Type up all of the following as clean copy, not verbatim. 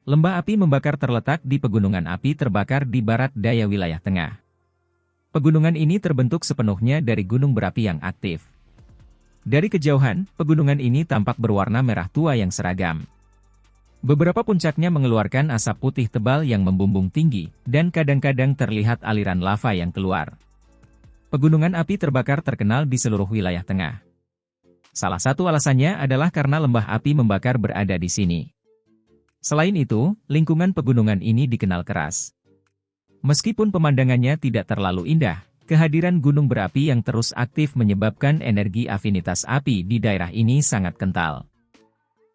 Lembah api membakar terletak di pegunungan api terbakar di barat daya wilayah tengah. Pegunungan ini terbentuk sepenuhnya dari gunung berapi yang aktif. Dari kejauhan, pegunungan ini tampak berwarna merah tua yang seragam. Beberapa puncaknya mengeluarkan asap putih tebal yang membumbung tinggi, dan kadang-kadang terlihat aliran lava yang keluar. Pegunungan api terbakar terkenal di seluruh wilayah tengah. Salah satu alasannya adalah karena lembah api membakar berada di sini. Selain itu, lingkungan pegunungan ini dikenal keras. Meskipun pemandangannya tidak terlalu indah, kehadiran gunung berapi yang terus aktif menyebabkan energi afinitas api di daerah ini sangat kental.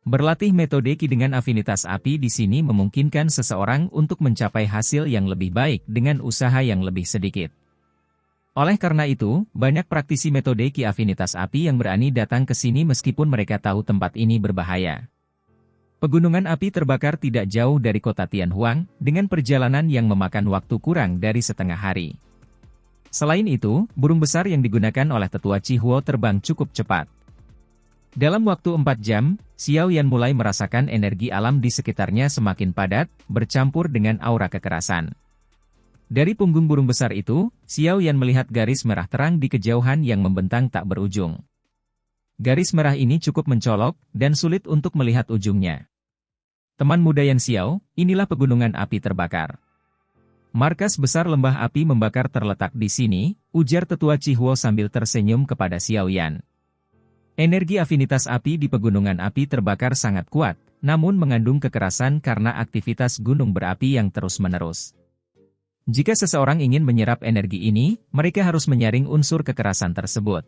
Berlatih metode Qi dengan afinitas api di sini memungkinkan seseorang untuk mencapai hasil yang lebih baik dengan usaha yang lebih sedikit. Oleh karena itu, banyak praktisi metode Qi afinitas api yang berani datang ke sini meskipun mereka tahu tempat ini berbahaya. Pegunungan api terbakar tidak jauh dari kota Tianhuang, dengan perjalanan yang memakan waktu kurang dari setengah hari. Selain itu, burung besar yang digunakan oleh tetua Chihuo terbang cukup cepat. Dalam waktu 4 jam, Xiao Yan mulai merasakan energi alam di sekitarnya semakin padat, bercampur dengan aura kekerasan. Dari punggung burung besar itu, Xiao Yan melihat garis merah terang di kejauhan yang membentang tak berujung. Garis merah ini cukup mencolok, dan sulit untuk melihat ujungnya. Teman muda Yan Xiao, inilah pegunungan api terbakar. Markas besar lembah api membakar terletak di sini, ujar tetua Chihuo sambil tersenyum kepada Xiao Yan. Energi afinitas api di pegunungan api terbakar sangat kuat, namun mengandung kekerasan karena aktivitas gunung berapi yang terus-menerus. Jika seseorang ingin menyerap energi ini, mereka harus menyaring unsur kekerasan tersebut.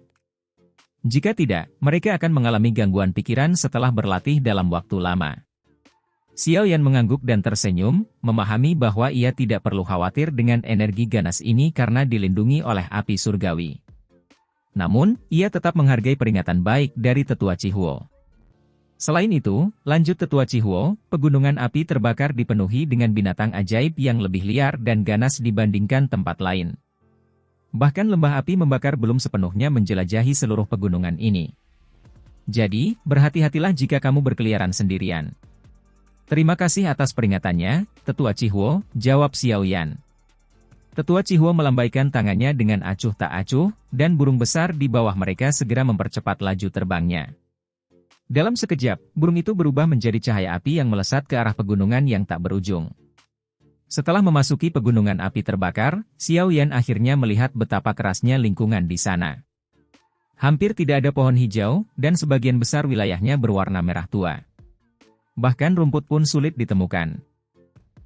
Jika tidak, mereka akan mengalami gangguan pikiran setelah berlatih dalam waktu lama. Xiao Yan mengangguk dan tersenyum, memahami bahwa ia tidak perlu khawatir dengan energi ganas ini karena dilindungi oleh api surgawi. Namun, ia tetap menghargai peringatan baik dari tetua Chihuo. Selain itu, lanjut tetua Chihuo, pegunungan api terbakar dipenuhi dengan binatang ajaib yang lebih liar dan ganas dibandingkan tempat lain. Bahkan lembah api membakar belum sepenuhnya menjelajahi seluruh pegunungan ini. Jadi, berhati-hatilah jika kamu berkeliaran sendirian. Terima kasih atas peringatannya, tetua Chihuo, jawab Xiao Yan. Tetua Chihuo melambaikan tangannya dengan acuh tak acuh, dan burung besar di bawah mereka segera mempercepat laju terbangnya. Dalam sekejap, burung itu berubah menjadi cahaya api yang melesat ke arah pegunungan yang tak berujung. Setelah memasuki pegunungan api terbakar, Xiao Yan akhirnya melihat betapa kerasnya lingkungan di sana. Hampir tidak ada pohon hijau, dan sebagian besar wilayahnya berwarna merah tua. Bahkan rumput pun sulit ditemukan.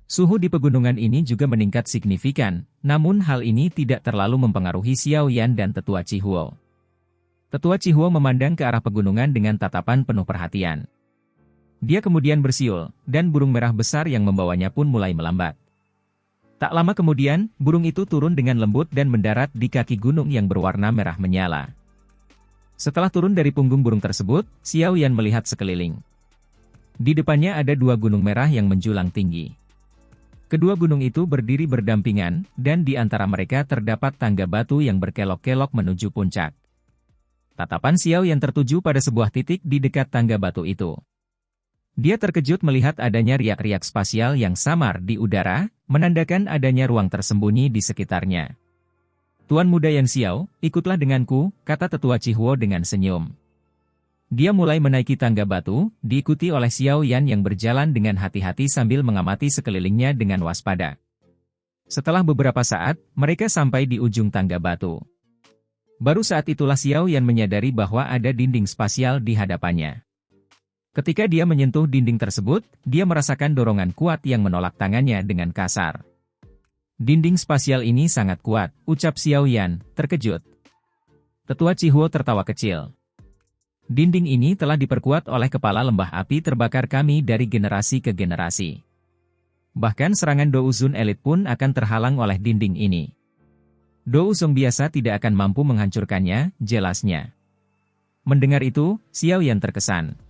Suhu di pegunungan ini juga meningkat signifikan, namun hal ini tidak terlalu mempengaruhi Xiao Yan dan tetua Chihuo. Tetua Chihuo memandang ke arah pegunungan dengan tatapan penuh perhatian. Dia kemudian bersiul, dan burung merah besar yang membawanya pun mulai melambat. Tak lama kemudian, burung itu turun dengan lembut dan mendarat di kaki gunung yang berwarna merah menyala. Setelah turun dari punggung burung tersebut, Xiao Yan melihat sekeliling. Di depannya ada 2 gunung merah yang menjulang tinggi. Kedua gunung itu berdiri berdampingan, dan di antara mereka terdapat tangga batu yang berkelok-kelok menuju puncak. Tatapan Xiao Yan tertuju pada sebuah titik di dekat tangga batu itu. Dia terkejut melihat adanya riak-riak spasial yang samar di udara, menandakan adanya ruang tersembunyi di sekitarnya. Tuan muda Yan Xiao, ikutlah denganku, kata tetua Chihuo dengan senyum. Dia mulai menaiki tangga batu, diikuti oleh Xiao Yan yang berjalan dengan hati-hati sambil mengamati sekelilingnya dengan waspada. Setelah beberapa saat, mereka sampai di ujung tangga batu. Baru saat itulah Xiao Yan menyadari bahwa ada dinding spasial di hadapannya. Ketika dia menyentuh dinding tersebut, dia merasakan dorongan kuat yang menolak tangannya dengan kasar. Dinding spasial ini sangat kuat, ucap Xiao Yan, terkejut. Tetua Chihuo tertawa kecil. Dinding ini telah diperkuat oleh kepala lembah api terbakar kami dari generasi ke generasi. Bahkan serangan Douzun elit pun akan terhalang oleh dinding ini. Douzun biasa tidak akan mampu menghancurkannya, jelasnya. Mendengar itu, Xiao Yan terkesan.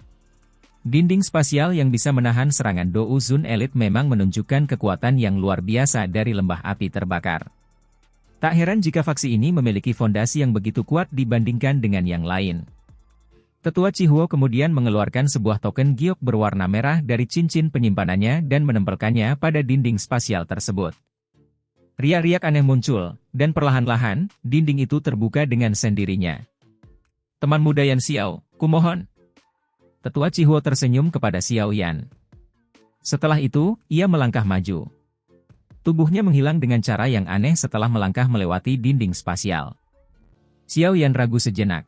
Dinding spasial yang bisa menahan serangan Douzun elit memang menunjukkan kekuatan yang luar biasa dari lembah api terbakar. Tak heran jika faksi ini memiliki fondasi yang begitu kuat dibandingkan dengan yang lain. Tetua Chihuo kemudian mengeluarkan sebuah token giok berwarna merah dari cincin penyimpanannya dan menempelkannya pada dinding spasial tersebut. Riak-riak aneh muncul, dan perlahan-lahan, dinding itu terbuka dengan sendirinya. Teman muda Yan Xiao, kumohon. Tetua Chihuo tersenyum kepada Xiao Yan. Setelah itu, ia melangkah maju. Tubuhnya menghilang dengan cara yang aneh setelah melangkah melewati dinding spasial. Xiao Yan ragu sejenak.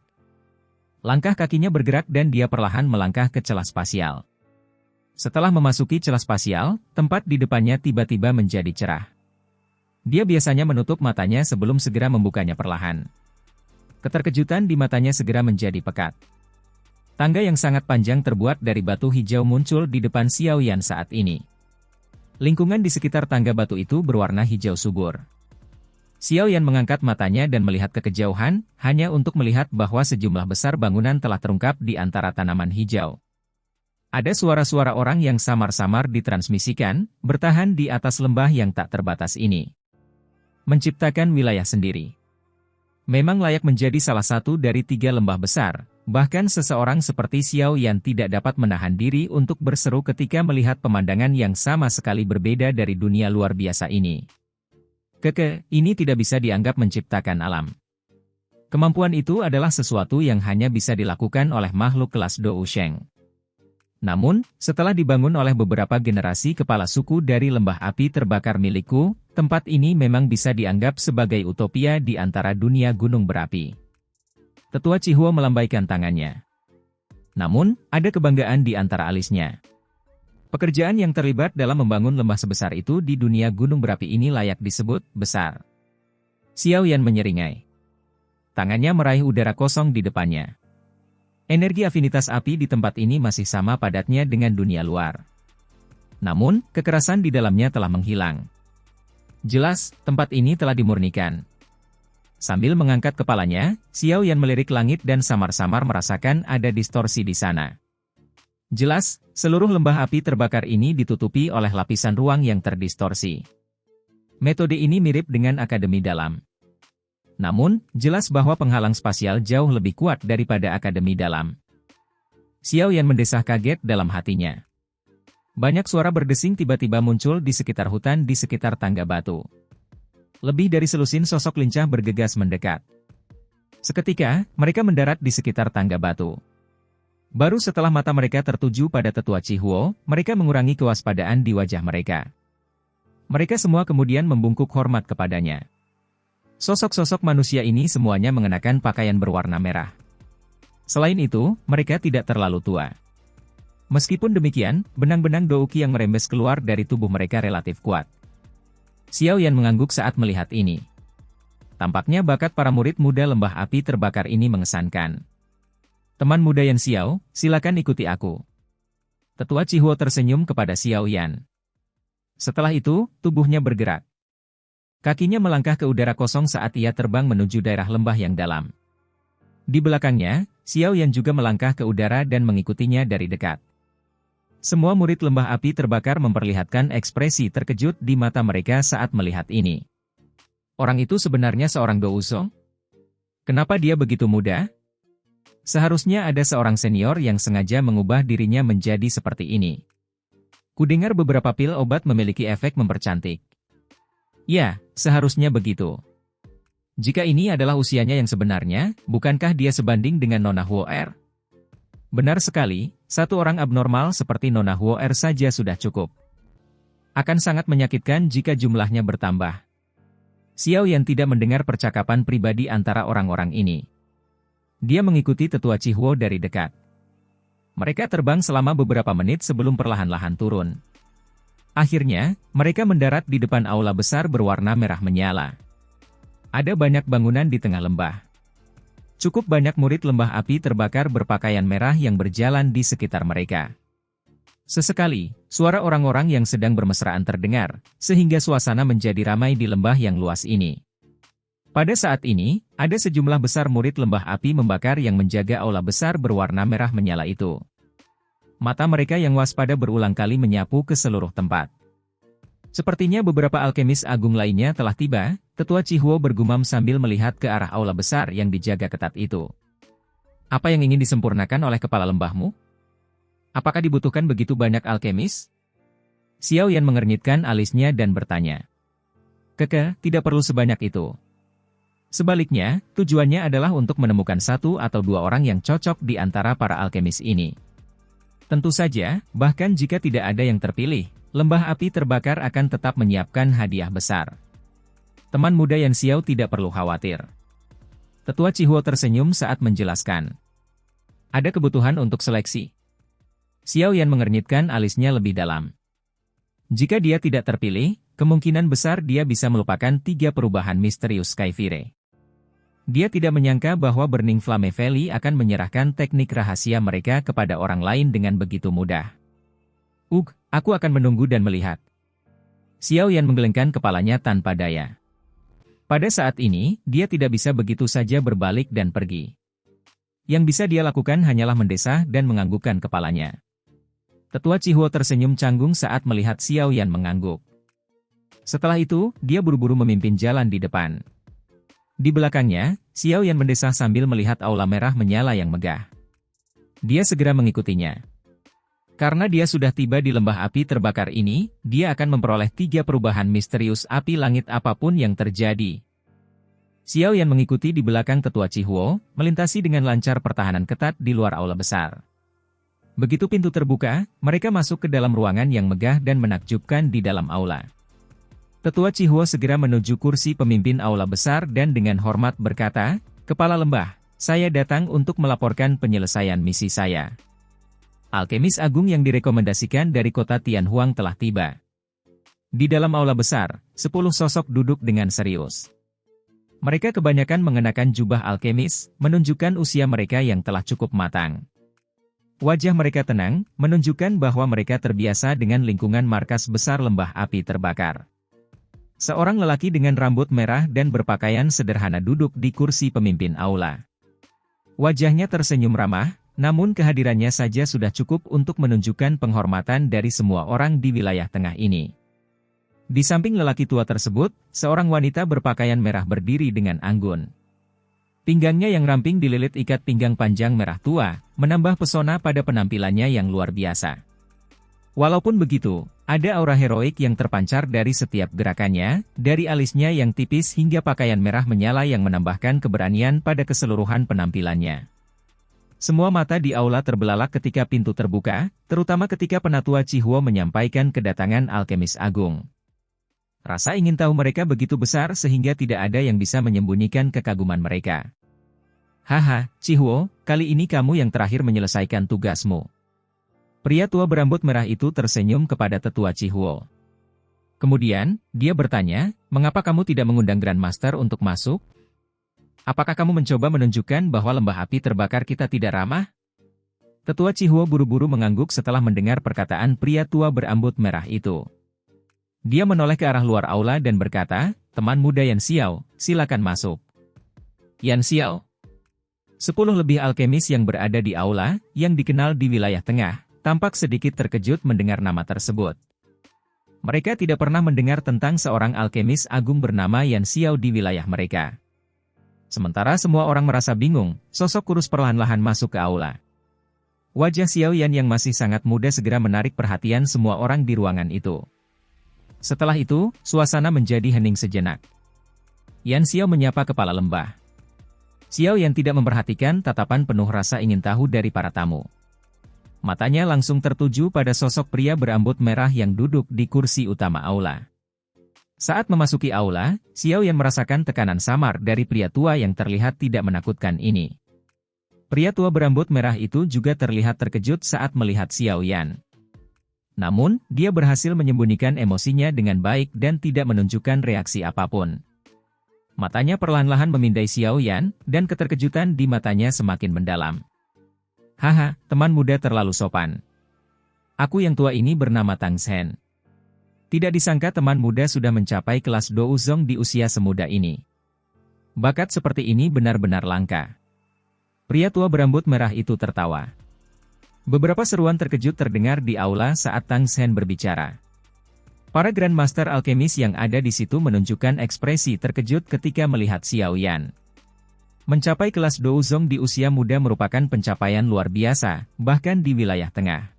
Langkah kakinya bergerak dan dia perlahan melangkah ke celah spasial. Setelah memasuki celah spasial, tempat di depannya tiba-tiba menjadi cerah. Dia biasanya menutup matanya sebelum segera membukanya perlahan. Keterkejutan di matanya segera menjadi pekat. Tangga yang sangat panjang terbuat dari batu hijau muncul di depan Xiao Yan saat ini. Lingkungan di sekitar tangga batu itu berwarna hijau subur. Xiao Yan mengangkat matanya dan melihat ke kejauhan, hanya untuk melihat bahwa sejumlah besar bangunan telah terungkap di antara tanaman hijau. Ada suara-suara orang yang samar-samar ditransmisikan, bertahan di atas lembah yang tak terbatas ini. Menciptakan wilayah sendiri. Memang layak menjadi salah satu dari 3 lembah besar, bahkan seseorang seperti Xiao Yan tidak dapat menahan diri untuk berseru ketika melihat pemandangan yang sama sekali berbeda dari dunia luar biasa ini. Ini tidak bisa dianggap menciptakan alam. Kemampuan itu adalah sesuatu yang hanya bisa dilakukan oleh makhluk kelas Dou Sheng. Namun, setelah dibangun oleh beberapa generasi kepala suku dari lembah api terbakar milikku, tempat ini memang bisa dianggap sebagai utopia di antara dunia gunung berapi. Tetua Chihuo melambaikan tangannya. Namun, ada kebanggaan di antara alisnya. Pekerjaan yang terlibat dalam membangun lembah sebesar itu di dunia gunung berapi ini layak disebut besar. Xiao Yan menyeringai. Tangannya meraih udara kosong di depannya. Energi afinitas api di tempat ini masih sama padatnya dengan dunia luar. Namun, kekerasan di dalamnya telah menghilang. Jelas, tempat ini telah dimurnikan. Sambil mengangkat kepalanya, Xiao Yan melirik langit dan samar-samar merasakan ada distorsi di sana. Jelas, seluruh lembah api terbakar ini ditutupi oleh lapisan ruang yang terdistorsi. Metode ini mirip dengan akademi dalam. Namun, jelas bahwa penghalang spasial jauh lebih kuat daripada akademi dalam. Xiao Yan mendesah kaget dalam hatinya. Banyak suara berdesing tiba-tiba muncul di sekitar hutan di sekitar tangga batu. Lebih dari selusin sosok lincah bergegas mendekat. Seketika, mereka mendarat di sekitar tangga batu. Baru setelah mata mereka tertuju pada Tetua Chihuo, mereka mengurangi kewaspadaan di wajah mereka. Mereka semua kemudian membungkuk hormat kepadanya. Sosok-sosok manusia ini semuanya mengenakan pakaian berwarna merah. Selain itu, mereka tidak terlalu tua. Meskipun demikian, benang-benang douki yang merembes keluar dari tubuh mereka relatif kuat. Xiao Yan mengangguk saat melihat ini. Tampaknya bakat para murid muda lembah api terbakar ini mengesankan. Teman muda Yan Xiao, silakan ikuti aku. Tetua Chihuo tersenyum kepada Xiao Yan. Setelah itu, tubuhnya bergerak. Kakinya melangkah ke udara kosong saat ia terbang menuju daerah lembah yang dalam. Di belakangnya, Xiao Yan juga melangkah ke udara dan mengikutinya dari dekat. Semua murid lembah api terbakar memperlihatkan ekspresi terkejut di mata mereka saat melihat ini. Orang itu sebenarnya seorang Douzong? Kenapa dia begitu muda? Seharusnya ada seorang senior yang sengaja mengubah dirinya menjadi seperti ini. Kudengar beberapa pil obat memiliki efek mempercantik. Ya, seharusnya begitu. Jika ini adalah usianya yang sebenarnya, bukankah dia sebanding dengan Nona Huo-er? Benar sekali, satu orang abnormal seperti Nona Huo-er saja sudah cukup. Akan sangat menyakitkan jika jumlahnya bertambah. Xiao Yan tidak mendengar percakapan pribadi antara orang-orang ini. Dia mengikuti Tetua Chihuo dari dekat. Mereka terbang selama beberapa menit sebelum perlahan-lahan turun. Akhirnya, mereka mendarat di depan aula besar berwarna merah menyala. Ada banyak bangunan di tengah lembah. Cukup banyak murid lembah api terbakar berpakaian merah yang berjalan di sekitar mereka. Sesekali, suara orang-orang yang sedang bermesraan terdengar, sehingga suasana menjadi ramai di lembah yang luas ini. Pada saat ini, ada sejumlah besar murid lembah api membakar yang menjaga aula besar berwarna merah menyala itu. Mata mereka yang waspada berulang kali menyapu ke seluruh tempat. Sepertinya beberapa alkemis agung lainnya telah tiba, Tetua Chihuo bergumam sambil melihat ke arah aula besar yang dijaga ketat itu. Apa yang ingin disempurnakan oleh kepala lembahmu? Apakah dibutuhkan begitu banyak alkemis? Xiao Yan mengernyitkan alisnya dan bertanya. Tidak perlu sebanyak itu. Sebaliknya, tujuannya adalah untuk menemukan satu atau dua orang yang cocok di antara para alkemis ini. Tentu saja, bahkan jika tidak ada yang terpilih, lembah api terbakar akan tetap menyiapkan hadiah besar. Teman muda Yan Xiao tidak perlu khawatir. Tetua Cihuo tersenyum saat menjelaskan. Ada kebutuhan untuk seleksi. Xiao Yan mengernyitkan alisnya lebih dalam. Jika dia tidak terpilih, kemungkinan besar dia bisa melupakan 3 perubahan misterius Skyfire. Dia tidak menyangka bahwa Burning Flame Valley akan menyerahkan teknik rahasia mereka kepada orang lain dengan begitu mudah. Aku akan menunggu dan melihat. Xiao Yan menggelengkan kepalanya tanpa daya. Pada saat ini, dia tidak bisa begitu saja berbalik dan pergi. Yang bisa dia lakukan hanyalah mendesah dan menganggukkan kepalanya. Tetua Cihuo tersenyum canggung saat melihat Xiao Yan mengangguk. Setelah itu, dia buru-buru memimpin jalan di depan. Di belakangnya, Xiao Yan mendesah sambil melihat aula merah menyala yang megah. Dia segera mengikutinya. Karena dia sudah tiba di lembah api terbakar ini, dia akan memperoleh 3 perubahan misterius api langit apapun yang terjadi. Xiao Yan mengikuti di belakang Tetua Cihuo, melintasi dengan lancar pertahanan ketat di luar aula besar. Begitu pintu terbuka, mereka masuk ke dalam ruangan yang megah dan menakjubkan di dalam aula. Tetua Cihuo segera menuju kursi pemimpin aula besar dan dengan hormat berkata, Kepala Lembah, saya datang untuk melaporkan penyelesaian misi saya. Alkemis agung yang direkomendasikan dari kota Tianhuang telah tiba. Di dalam aula besar, 10 sosok duduk dengan serius. Mereka kebanyakan mengenakan jubah alkemis, menunjukkan usia mereka yang telah cukup matang. Wajah mereka tenang, menunjukkan bahwa mereka terbiasa dengan lingkungan markas besar lembah api terbakar. Seorang lelaki dengan rambut merah dan berpakaian sederhana duduk di kursi pemimpin aula. Wajahnya tersenyum ramah, namun kehadirannya saja sudah cukup untuk menunjukkan penghormatan dari semua orang di wilayah tengah ini. Di samping lelaki tua tersebut, seorang wanita berpakaian merah berdiri dengan anggun. Pinggangnya yang ramping dililit ikat pinggang panjang merah tua, menambah pesona pada penampilannya yang luar biasa. Walaupun begitu, ada aura heroik yang terpancar dari setiap gerakannya, dari alisnya yang tipis hingga pakaian merah menyala yang menambahkan keberanian pada keseluruhan penampilannya. Semua mata di aula terbelalak ketika pintu terbuka, terutama ketika Penatua Cihuo menyampaikan kedatangan alkemis agung. Rasa ingin tahu mereka begitu besar sehingga tidak ada yang bisa menyembunyikan kekaguman mereka. Haha, Cihuo, kali ini kamu yang terakhir menyelesaikan tugasmu. Pria tua berambut merah itu tersenyum kepada Tetua Cihuo. Kemudian, dia bertanya, mengapa kamu tidak mengundang Grandmaster untuk masuk? Apakah kamu mencoba menunjukkan bahwa lembah api terbakar kita tidak ramah? Tetua Cihuo buru-buru mengangguk setelah mendengar perkataan pria tua berambut merah itu. Dia menoleh ke arah luar aula dan berkata, teman muda Yan Xiao, silakan masuk. Yan Xiao. 10 lebih alkemis yang berada di aula, yang dikenal di wilayah tengah, tampak sedikit terkejut mendengar nama tersebut. Mereka tidak pernah mendengar tentang seorang alkemis agung bernama Yan Xiao di wilayah mereka. Sementara semua orang merasa bingung, sosok kurus perlahan-lahan masuk ke aula. Wajah Xiao Yan yang masih sangat muda segera menarik perhatian semua orang di ruangan itu. Setelah itu, suasana menjadi hening sejenak. Yan Xiao menyapa kepala lembah. Xiao Yan tidak memperhatikan tatapan penuh rasa ingin tahu dari para tamu. Matanya langsung tertuju pada sosok pria berambut merah yang duduk di kursi utama aula. Saat memasuki aula, Xiao Yan merasakan tekanan samar dari pria tua yang terlihat tidak menakutkan ini. Pria tua berambut merah itu juga terlihat terkejut saat melihat Xiao Yan. Namun, dia berhasil menyembunyikan emosinya dengan baik dan tidak menunjukkan reaksi apapun. Matanya perlahan-lahan memindai Xiao Yan, dan keterkejutan di matanya semakin mendalam. Haha, teman muda terlalu sopan. Aku yang tua ini bernama Tang Shen. Tidak disangka teman muda sudah mencapai kelas Douzong di usia semuda ini. Bakat seperti ini benar-benar langka. Pria tua berambut merah itu tertawa. Beberapa seruan terkejut terdengar di aula saat Tang Shen berbicara. Para Grandmaster Alkemis yang ada di situ menunjukkan ekspresi terkejut ketika melihat Xiao Yan. Mencapai kelas Douzong di usia muda merupakan pencapaian luar biasa, bahkan di wilayah tengah.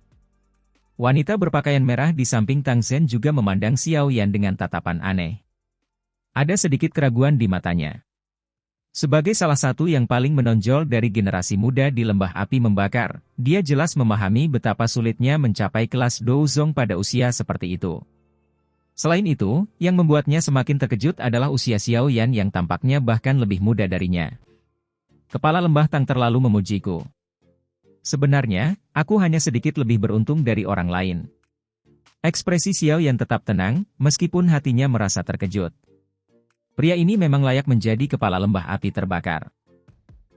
Wanita berpakaian merah di samping Tang Zhen juga memandang Xiao Yan dengan tatapan aneh. Ada sedikit keraguan di matanya. Sebagai salah satu yang paling menonjol dari generasi muda di Lembah Api Membakar, dia jelas memahami betapa sulitnya mencapai kelas Douzong pada usia seperti itu. Selain itu, yang membuatnya semakin terkejut adalah usia Xiao Yan yang tampaknya bahkan lebih muda darinya. Kepala Lembah Tang terlalu memujiku. Sebenarnya, aku hanya sedikit lebih beruntung dari orang lain. Ekspresi Xiao Yan tetap tenang, meskipun hatinya merasa terkejut. Pria ini memang layak menjadi kepala Lembah Api Terbakar.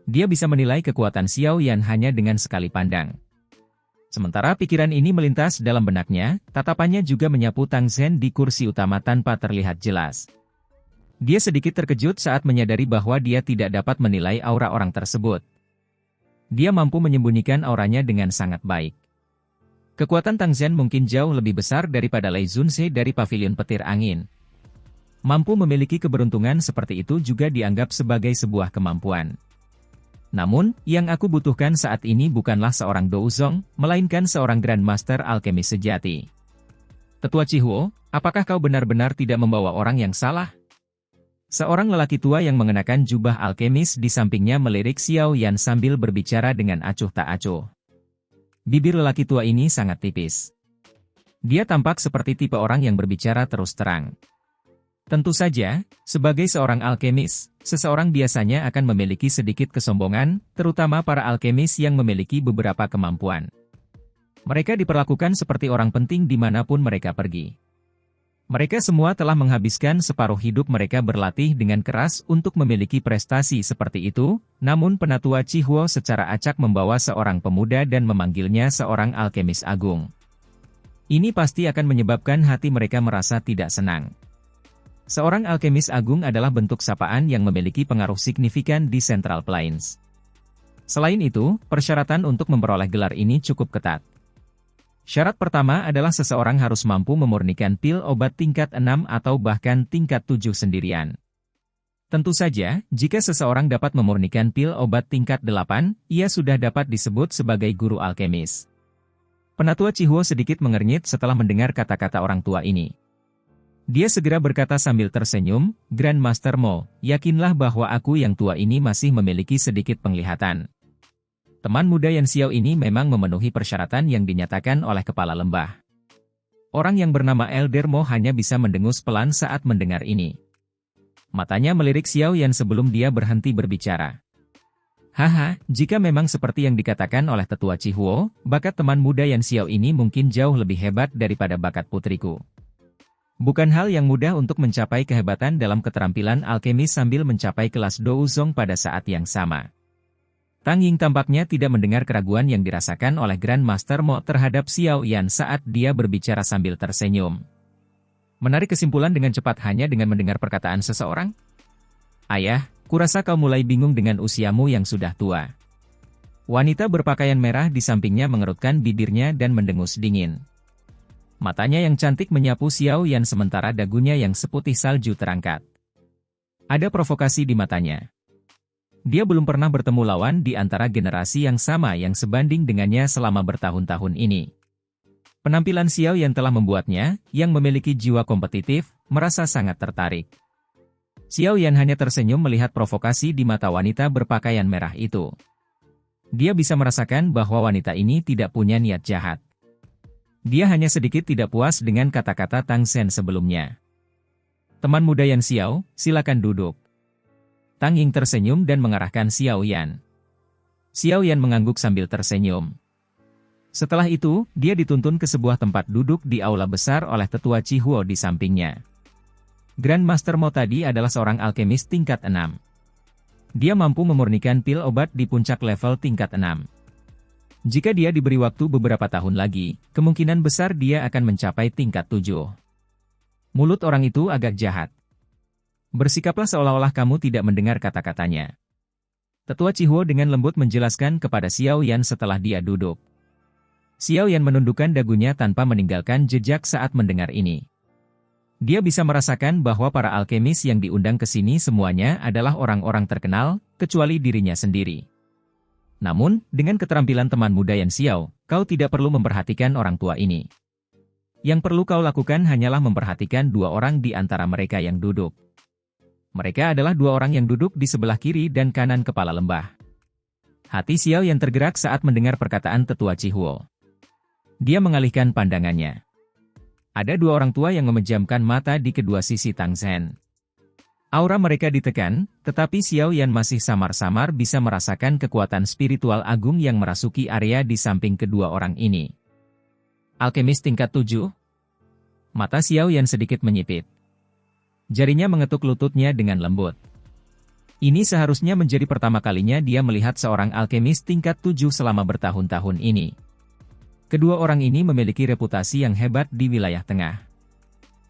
Dia bisa menilai kekuatan Xiao Yan hanya dengan sekali pandang. Sementara pikiran ini melintas dalam benaknya, tatapannya juga menyapu Tang Zhen di kursi utama tanpa terlihat jelas. Dia sedikit terkejut saat menyadari bahwa dia tidak dapat menilai aura orang tersebut. Dia mampu menyembunyikan auranya dengan sangat baik. Kekuatan Tang Zhen mungkin jauh lebih besar daripada Lei Zunse dari Pavilion Petir Angin. Mampu memiliki keberuntungan seperti itu juga dianggap sebagai sebuah kemampuan. Namun, yang aku butuhkan saat ini bukanlah seorang Douzong, melainkan seorang Grandmaster Alkemis sejati. Tetua Chihuo, apakah kau benar-benar tidak membawa orang yang salah? Seorang lelaki tua yang mengenakan jubah alkemis di sampingnya melirik Xiao Yan sambil berbicara dengan acuh tak acuh. Bibir lelaki tua ini sangat tipis. Dia tampak seperti tipe orang yang berbicara terus terang. Tentu saja, sebagai seorang alkemis, seseorang biasanya akan memiliki sedikit kesombongan, terutama para alkemis yang memiliki beberapa kemampuan. Mereka diperlakukan seperti orang penting dimanapun mereka pergi. Mereka semua telah menghabiskan separuh hidup mereka berlatih dengan keras untuk memiliki prestasi seperti itu, namun Penatua Chihuo secara acak membawa seorang pemuda dan memanggilnya seorang alkemis agung. Ini pasti akan menyebabkan hati mereka merasa tidak senang. Seorang alkemis agung adalah bentuk sapaan yang memiliki pengaruh signifikan di Central Plains. Selain itu, persyaratan untuk memperoleh gelar ini cukup ketat. Syarat pertama adalah seseorang harus mampu memurnikan pil obat tingkat 6 atau bahkan tingkat 7 sendirian. Tentu saja, jika seseorang dapat memurnikan pil obat tingkat 8, ia sudah dapat disebut sebagai guru alkemis. Penatua Chihuo sedikit mengernyit setelah mendengar kata-kata orang tua ini. Dia segera berkata sambil tersenyum, Grandmaster Mo, yakinlah bahwa aku yang tua ini masih memiliki sedikit penglihatan. Teman muda Yan Xiao ini memang memenuhi persyaratan yang dinyatakan oleh kepala lembah. Orang yang bernama Elder Mo hanya bisa mendengus pelan saat mendengar ini. Matanya melirik Xiao Yan sebelum dia berhenti berbicara. Haha, jika memang seperti yang dikatakan oleh tetua Chihuo, bakat teman muda Yan Xiao ini mungkin jauh lebih hebat daripada bakat putriku. Bukan hal yang mudah untuk mencapai kehebatan dalam keterampilan alkemis sambil mencapai kelas Douzong pada saat yang sama. Tang Ying tampaknya tidak mendengar keraguan yang dirasakan oleh Grandmaster Mo terhadap Xiao Yan saat dia berbicara sambil tersenyum. Menarik kesimpulan dengan cepat hanya dengan mendengar perkataan seseorang? Ayah, kurasa kau mulai bingung dengan usiamu yang sudah tua. Wanita berpakaian merah di sampingnya mengerutkan bibirnya dan mendengus dingin. Matanya yang cantik menyapu Xiao Yan sementara dagunya yang seputih salju terangkat. Ada provokasi di matanya. Dia belum pernah bertemu lawan di antara generasi yang sama yang sebanding dengannya selama bertahun-tahun ini. Penampilan Xiao Yan telah membuatnya, yang memiliki jiwa kompetitif, merasa sangat tertarik. Xiao Yan hanya tersenyum melihat provokasi di mata wanita berpakaian merah itu. Dia bisa merasakan bahwa wanita ini tidak punya niat jahat. Dia hanya sedikit tidak puas dengan kata-kata Tang Zhen sebelumnya. Teman muda Yan Xiao, silakan duduk. Tang Ying tersenyum dan mengarahkan Xiao Yan. Xiao Yan mengangguk sambil tersenyum. Setelah itu, dia dituntun ke sebuah tempat duduk di aula besar oleh tetua Chihuo di sampingnya. Grandmaster Mo tadi adalah seorang alkemis tingkat 6. Dia mampu memurnikan pil obat di puncak level tingkat 6. Jika dia diberi waktu beberapa tahun lagi, kemungkinan besar dia akan mencapai tingkat 7. Mulut orang itu agak jahat. Bersikaplah seolah-olah kamu tidak mendengar kata-katanya. Tetua Chihuo dengan lembut menjelaskan kepada Xiao Yan setelah dia duduk. Xiao Yan menundukkan dagunya tanpa meninggalkan jejak saat mendengar ini. Dia bisa merasakan bahwa para alkemis yang diundang ke sini semuanya adalah orang-orang terkenal, kecuali dirinya sendiri. Namun, dengan keterampilan teman muda Yan Xiao, kau tidak perlu memperhatikan orang tua ini. Yang perlu kau lakukan hanyalah memperhatikan dua orang di antara mereka yang duduk. Mereka adalah dua orang yang duduk di sebelah kiri dan kanan kepala lembah. Hati Xiao Yan tergerak saat mendengar perkataan tetua Chihuo. Dia mengalihkan pandangannya. Ada dua orang tua yang memejamkan mata di kedua sisi Tang Zhen. Aura mereka ditekan, tetapi Xiao Yan masih samar-samar bisa merasakan kekuatan spiritual agung yang merasuki area di samping kedua orang ini. Alkemis tingkat 7? Mata Xiao Yan sedikit menyipit. Jarinya mengetuk lututnya dengan lembut. Ini seharusnya menjadi pertama kalinya dia melihat seorang alkemis tingkat 7 selama bertahun-tahun ini. Kedua orang ini memiliki reputasi yang hebat di wilayah tengah.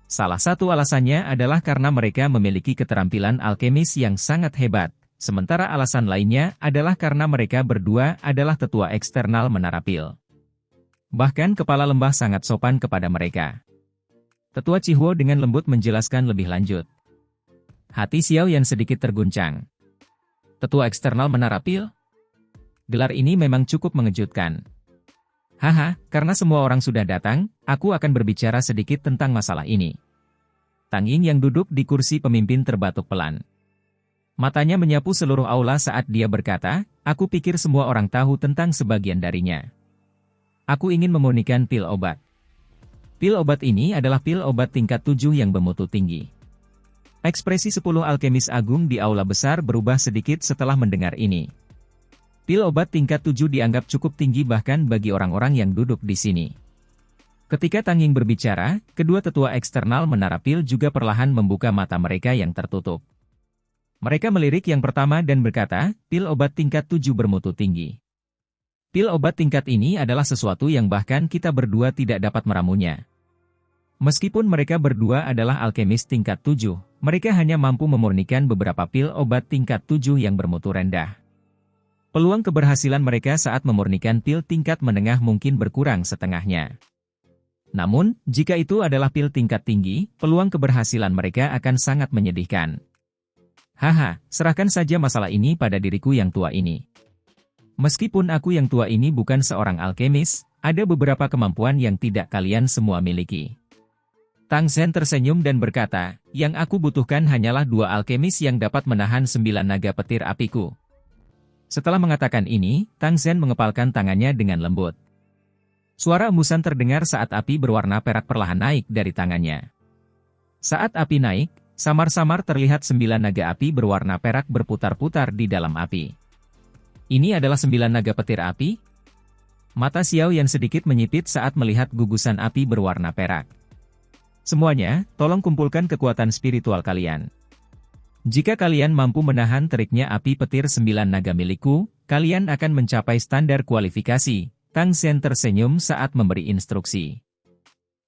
Salah satu alasannya adalah karena mereka memiliki keterampilan alkemis yang sangat hebat, sementara alasan lainnya adalah karena mereka berdua adalah tetua eksternal Menara Pil. Bahkan kepala lembah sangat sopan kepada mereka. Tetua Chihuo dengan lembut menjelaskan lebih lanjut. Hati Xiao Yan sedikit terguncang. Tetua eksternal Menara Pil? Gelar ini memang cukup mengejutkan. Haha, karena semua orang sudah datang, aku akan berbicara sedikit tentang masalah ini. Tang Ying yang duduk di kursi pemimpin terbatuk pelan. Matanya menyapu seluruh aula saat dia berkata, aku pikir semua orang tahu tentang sebagian darinya. Aku ingin memurnikan pil obat. Pil obat ini adalah pil obat tingkat 7 yang bermutu tinggi. Ekspresi 10 alkemis agung di aula besar berubah sedikit setelah mendengar ini. Pil obat tingkat 7 dianggap cukup tinggi bahkan bagi orang-orang yang duduk di sini. Ketika Tang Ying berbicara, kedua tetua eksternal Menara Pil juga perlahan membuka mata mereka yang tertutup. Mereka melirik yang pertama dan berkata, pil obat tingkat 7 bermutu tinggi. Pil obat tingkat ini adalah sesuatu yang bahkan kita berdua tidak dapat meramunya. Meskipun mereka berdua adalah alkemis tingkat 7, mereka hanya mampu memurnikan beberapa pil obat tingkat 7 yang bermutu rendah. Peluang keberhasilan mereka saat memurnikan pil tingkat menengah mungkin berkurang setengahnya. Namun, jika itu adalah pil tingkat tinggi, peluang keberhasilan mereka akan sangat menyedihkan. Haha, serahkan saja masalah ini pada diriku yang tua ini. Meskipun aku yang tua ini bukan seorang alkemis, ada beberapa kemampuan yang tidak kalian semua miliki. Tang Zhen tersenyum dan berkata, yang aku butuhkan hanyalah 2 alkemis yang dapat menahan 9 naga petir apiku. Setelah mengatakan ini, Tang Zhen mengepalkan tangannya dengan lembut. Suara embusan terdengar saat api berwarna perak perlahan naik dari tangannya. Saat api naik, samar-samar terlihat 9 naga api berwarna perak berputar-putar di dalam api. Ini adalah 9 naga petir api? Mata Xiao Yan sedikit menyipit saat melihat gugusan api berwarna perak. Semuanya, tolong kumpulkan kekuatan spiritual kalian. Jika kalian mampu menahan teriknya api petir 9 naga milikku, kalian akan mencapai standar kualifikasi. Tang Zhen tersenyum saat memberi instruksi.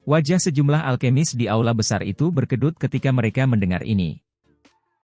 Wajah sejumlah alkemis di aula besar itu berkedut ketika mereka mendengar ini.